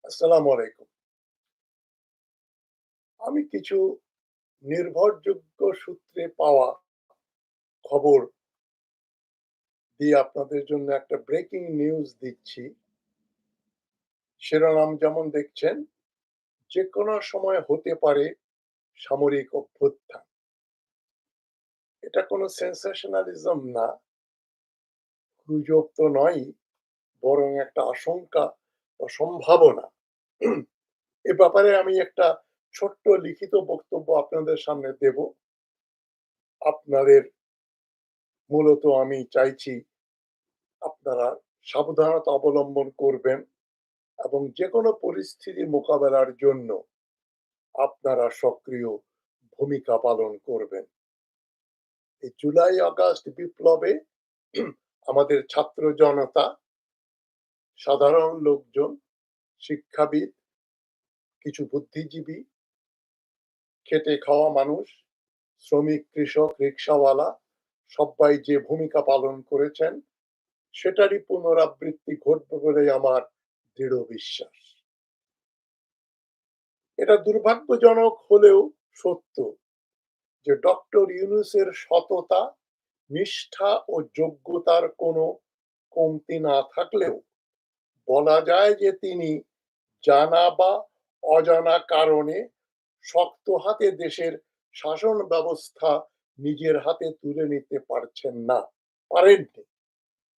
আসসালামু আলাইকুম। আমি কিছু নির্ভরযোগ্য সূত্রে পাওয়া খবর দিয়ে আপনাদের জন্য একটা ব্রেকিং নিউজ দিচ্ছি। শিরোনাম যেমন দেখছেন, যেকোনো সময় হতে পারে সামরিক অভ্যুত্থান। এটা কোনো সেনসেশনালিজম না, গুজব তো নয়ই, বরং একটা আশঙ্কা ও সম্ভাবনা। এ ব্যাপারে আমি একটা ছোট্ট লিখিত বক্তব্য আপনাদের সামনে দেব। আপনাদের মূলত আমি চাইছি আপনারা সাবধানতা অবলম্বন করবেন এবং যেকোনো পরিস্থিতি মোকাবেলার জন্য আপনারা সক্রিয় ভূমিকা পালন করবেন। এই জুলাই আগস্ট বিপ্লবে আমাদের ছাত্র জনতা, সাধারণ লোকজন, শিক্ষাবিদ, কিছু বুদ্ধিজীবী, খেটে খাওয়া মানুষ, শ্রমিক, কৃষক, রিক্সাওয়ালা সব্বাই যে ভূমিকা পালন করেছেন সেটারই পুনরাবৃত্তি ঘটবে বলে আমার দৃঢ় বিশ্বাস। এটা দুর্ভাগ্যজনক হলেও সত্য যে ডক্টর ইউনূসের সততা, নিষ্ঠা ও যোগ্যতার কোনো কমতি না থাকলেও বলা যায় যে তিনি জানা বা অজানা কারণে শক্ত হাতে দেশের শাসন ব্যবস্থা নিজের হাতে তুলে নিতে পারছেন না, পারেননি।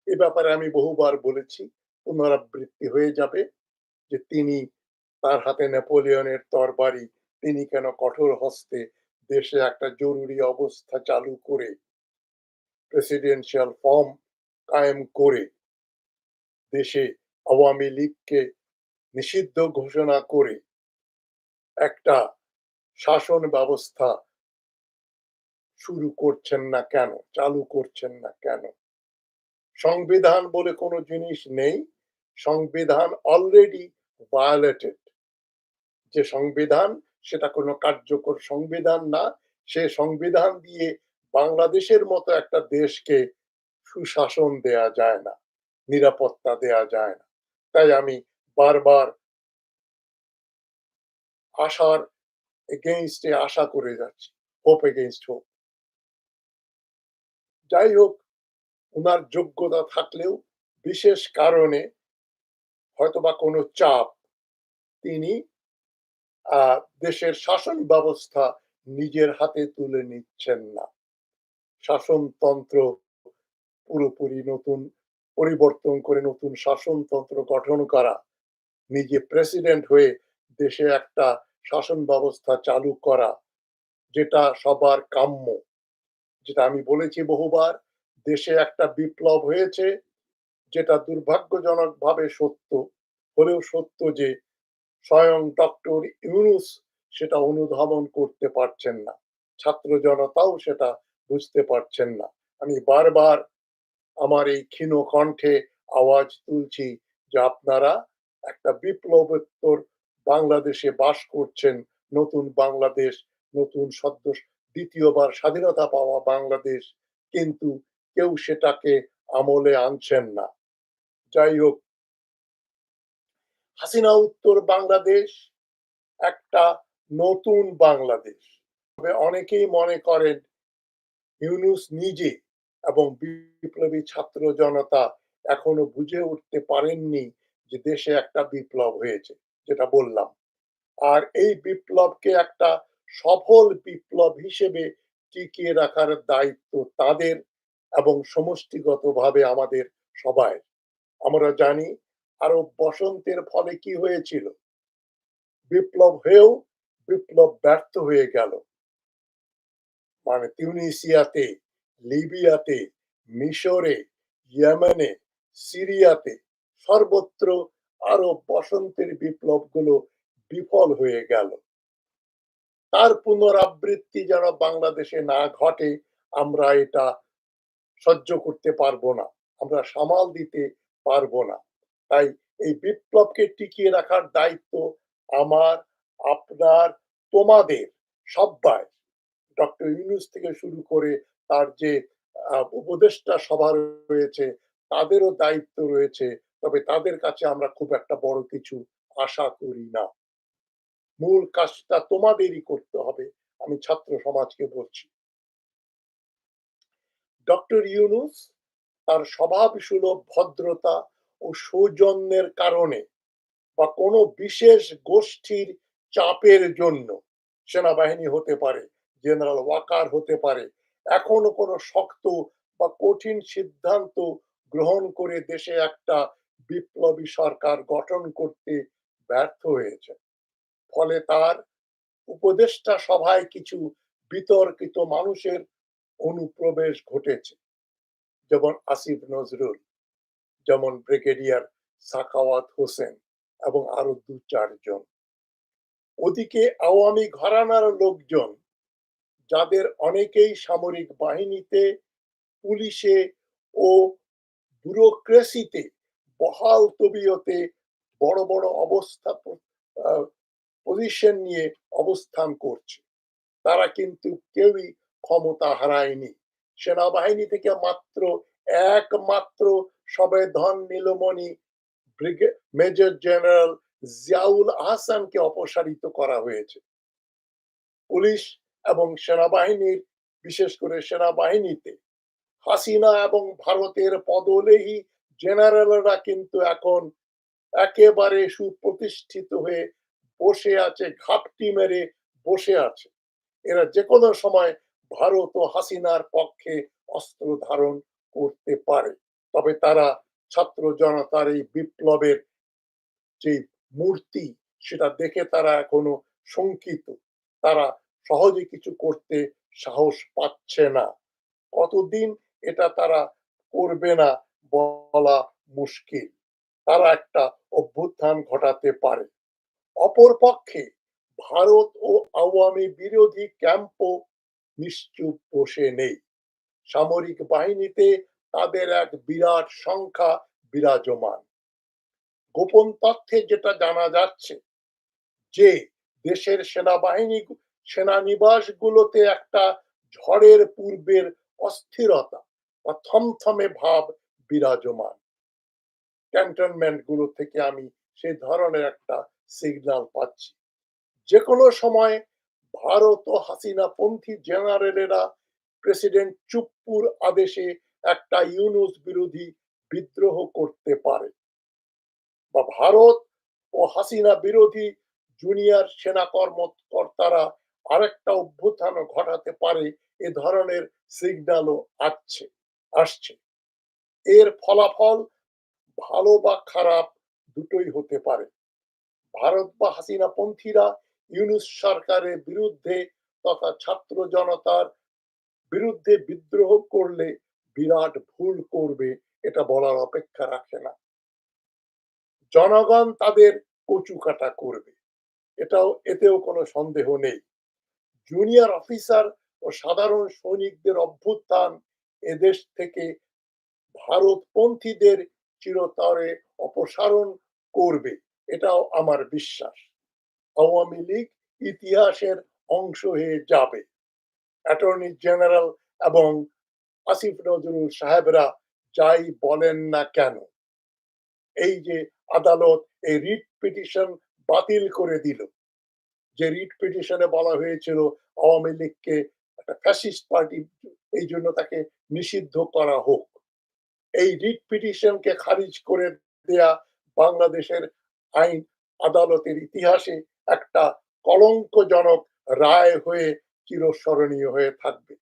এ ব্যাপারে আমি বহুবার বলেছি, পুনরাবৃত্তি হয়ে যাবে যে তিনি, তার হাতে নেপোলিয়নের তরবারি, তিনি কেন কঠোর হস্তে দেশে একটা জরুরি অবস্থা চালু করে প্রেসিডেন্সিয়াল ফর্ম কায়েম করে দেশে আওয়ামী লীগকে নিষিদ্ধ ঘোষণা করে একটা শাসন ব্যবস্থা শুরু করছেন না কেন, চালু করছেন না কেন? সংবিধান বলে কোনো জিনিস নেই। সংবিধান অলরেডি ভায়োলেটেড। যে সংবিধান, সেটা কোনো কার্যকর সংবিধান না। সে সংবিধান দিয়ে বাংলাদেশের মতো একটা দেশকে সুশাসন দেয়া যায় না, নিরাপত্তা দেয়া যায় না। তাই আমি বারবার আশার এগেইনস্টে আশা করে যাচ্ছি, হোপ এগেইনস্ট হোপ। যাই হোক, উনার যোগ্যতা থাকলেও বিশেষ কারণে, হয়তোবা কোনো চাপ, তিনি দেশের শাসন ব্যবস্থা নিজের হাতে তুলে নিচ্ছেন না। শাসনতন্ত্র পুরোপুরি নতুন পরিবর্তন করে নতুন শাসনতন্ত্র গঠন করা, নিজে প্রেসিডেন্ট হয়ে দেশে একটা শাসন ব্যবস্থা চালু করা, যেটা সবার কাম্য। যেটা আমি বলেছি বহুবার, দেশে একটা বিপ্লব হয়েছে, যেটা দুর্ভাগ্যজনকভাবে সত্য, হলেও সত্য যে স্বয়ং ডক্টর ইউনূস সেটা অনুধাবন করতে পারছেন না। ছাত্র জনতাও সেটা বুঝতে পারছেন না। আমি বারবার আমার এই ক্ষীণ কণ্ঠে আওয়াজ তুলছি যে আপনারা একটা বিপ্লবোত্তর বাংলাদেশে বাস করছেন, নতুন বাংলাদেশ, নতুন সদ্য দ্বিতীয়বার স্বাধীনতা পাওয়া বাংলাদেশ, কিন্তু কেউ সেটাকে আমলে আনছেন না। যাই হোক, হাসিনা উত্তর বাংলাদেশ একটা নতুন বাংলাদেশ। তবে অনেকেই মনে করেন ইউনূস নিজে এবং বিপ্লবী ছাত্র জনতা এখনো বুঝে উঠতে পারেননি যে দেশে একটা বিপ্লব হয়েছে, যেটা বললাম। আর এই বিপ্লবকে একটা সফল বিপ্লব হিসেবে টিকিয়ে রাখার দায়িত্ব তাদের এবং সমষ্টিগতভাবে আমাদের সবার। আমরা জানি আরব বসন্তের ফলে কি হয়েছিল। বিপ্লব হয়েও বিপ্লব ব্যর্থ হয়ে গেল। মানে তিউনিসিয়াতে, লিবিয়াতে, মিশরে, ইয়েমেনে, সিরিয়াতে, সর্বত্র আরব বসন্তের বিপ্লবগুলো বিফল হয়ে গেল। তার পুনরাবৃত্তি যেন বাংলাদেশে না ঘটে, আমরা এটা সহ্য করতে পারবো না, আমরা সামাল দিতে পারবো না। তাই এই বিপ্লবকে টিকিয়ে রাখার দায়িত্ব আমার, আপনার, তোমাদের সব্বার। ডক্টর ইউনূস থেকে শুরু করে তার যে উপদেষ্টা সভা রয়েছে, তাদেরও দায়িত্ব রয়েছে তবে তাদের কাছে আমরা খুব একটা বড় কিছু আশা করি না। মূল কাজটা তোমাদেরই করতে হবে, আমি ছাত্র সমাজকে বলছি। ডক্টর ইউনূস তার স্বভাবসুলভ ভদ্রতা ও সৌজন্যের কারণে বা কোনো বিশেষ গোষ্ঠীর চাপের জন্য, সেনাবাহিনী হতে পারে, জেনারেল ওয়াকার হতে পারে, এখনো কোনো শক্ত বা কঠিন সিদ্ধান্ত গ্রহণ করে দেশে একটা বিপ্লবী সরকার গঠন করতে ব্যর্থ হয়েছে। ফলে তার উপদেষ্টা সভায় কিছু বিতর্কিত মানুষের অনুপ্রবেশ ঘটেছে, যেমন আসিফ নজরুল, যেমন ব্রিগেডিয়ার সাখাওয়াত হোসেন এবং আরো ২-৪ জন। ওদিকে আওয়ামী ঘরানার লোকজন, যাদের অনেকেই সামরিক বাহিনীতে, পুলিশে ও ব্যুরোক্রেসিতে বহাল তবিয়তে বড় বড় পজিশন নিয়ে অবস্থান করছে, তারা কিন্তু কেউই ক্ষমতা হারায়নি। সেনাবাহিনী থেকে একমাত্র সবে ধন নীলমণি মেজর জেনারেল জিয়াউল আহসানকে অপসারিত করা হয়েছে। পুলিশ এবং সেনাবাহিনীর, বিশেষ করে সেনাবাহিনীতে হাসিনা এবং ভারতের পদলেহী জেনারেলরা কিন্তু এখন একেবারে সুপ্রতিষ্ঠিত হয়ে বসে আছে, ঘাপটি মেরে বসে আছে। এরা যে কোনো সময় ভারত ও হাসিনার পক্ষে অস্ত্র ধারণ করতে পারে। তবে তারা ছাত্র জনতার এই বিপ্লবের যে মূর্তি, সেটা দেখে তারা এখনো শঙ্কিত। তারা সহজে কিছু করতে সাহস পাচ্ছে না। কতদিন এটা তারা করবে না বলা মুশকিল। তারা একটা অভ্যুত্থান ঘটাতে পারে। অপরপক্ষে ভারত ও আওয়ামী বিরোধী ক্যাম্পও নিশ্চুপ বসে নেই। সামরিক বাহিনীতে তাদের এক বিরাট সংখ্যা বিরাজমান। গোপন তথ্যে যেটা জানা যাচ্ছে যে দেশের সেনানিবাসগুলোতে একটা ঝড়ের পূর্বের অস্থিরতা বা থমথমে ভাব বিরাজমান। ক্যান্টনমেন্ট গুলো থেকে আমি সেই ধরনের একটা সিগন্যাল পাচ্ছি। যে কোনো সময় ভারত ও হাসিনা পন্থী জেনারেলেরা প্রেসিডেন্ট চুপ্পুর আদেশে একটা ইউনূস বিরোধী বিদ্রোহ করতে পারে, বা ভারত ও হাসিনা বিরোধী জুনিয়র সেনা কর্মকর্তারা আরেকটা অভ্যুত্থান ঘটাতে পারে। এ ধরনের সিগন্যালও আসছে। এর ফলাফল ভালো বা খারাপ দুটোই হতে পারে। ভারত বা হাসিনা পন্থীরা ইউনূস সরকারের বিরুদ্ধে তথা ছাত্র জনতার বিরুদ্ধে বিদ্রোহ করলে বিরাট ভুল করবে, এটা বলার অপেক্ষা রাখে না। জনগণ তাদের কচুকাটা করবে, এতেও কোনো সন্দেহ নেই। জুনিয়র অফিসার ও সাধারণ সৈনিকদের অভ্যুত্থান এদেশ থেকে ভারতপন্থীদের চিরতরে অপসারণ করবে, এটাও আমার বিশ্বাস। আওয়ামী লীগ ইতিহাসের অংশ হয়ে যাবে। অ্যাটর্নি জেনারেল এবং আসিফ নজরুল সাহেবরা যাই বলেন না কেন, এই যে আদালত এই রিট পিটিশন বাতিল করে দিল, যে রিট পিটিশনে বলা হয়েছিল আওয়ামী লীগকে একটা ফ্যাসিস্ট পার্টি, এই জন্য তাকে নিষিদ্ধ করা হোক, এই রিট পিটিশনকে খারিজ করে দেয়া বাংলাদেশের আইন আদালতের ইতিহাসে একটা কলঙ্কজনক রায় হয়ে চিরস্মরণীয় হয়ে থাকবে,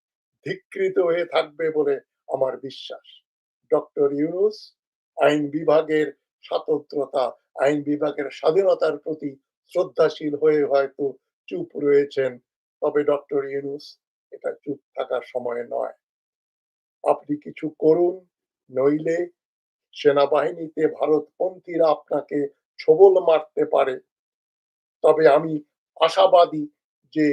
ধিকৃত হয়ে থাকবে বলে আমার বিশ্বাস। ডক্টর ইউনূস আইন বিভাগের স্বতন্ত্রতা, আইন বিভাগের স্বাধীনতার প্রতি শ্রদ্ধাশীল হয়ে হয়তো চুপ রয়েছেন, তবে ডক্টর ইউনূস এটা চুপ থাকার সময় নয়। আপনি কিছু করুন, নইলে সেনাবাহিনীতে ভারতপন্থীরা আপনাকে ছোবল মারতে পারে। তবে আমি আশাবাদী যে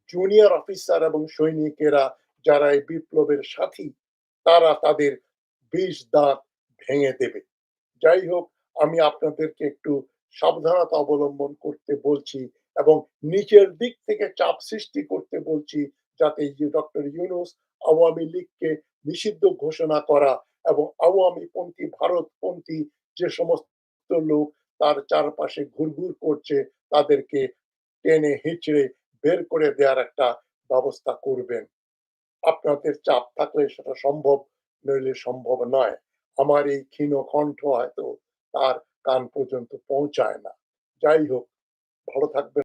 জুনিয়র অফিসার এবং সৈনিকেরা যারা এই বিপ্লবের সাথী, তারা তাদের বিষ দাঁত ভেঙে দেবে। যাই হোক, আমি আপনাদেরকে একটু সাবধানতা অবলম্বন করতে বলছি এবং নিচের দিক থেকে চাপ সৃষ্টি করতে বলছি, যাতে ডক্টর ইউনূস আওয়ামী লীগকে নিষিদ্ধ ঘোষণা করা এবং আওয়ামী পন্থী ভারতপন্থী যে সমস্ত লোক তার চারপাশে ঘুরঘুর করছে তাদেরকে টেনে হিঁচড়ে বের করে দেওয়ার একটা ব্যবস্থা করবেন। আপনাদের চাপ থাকলে সেটা সম্ভব, নইলে সম্ভব নয়। আমার এই ক্ষীণ কণ্ঠ হয়তো তার কান পর্যন্ত পৌঁছায় না। যাই হোক, ভালো থাকবেন।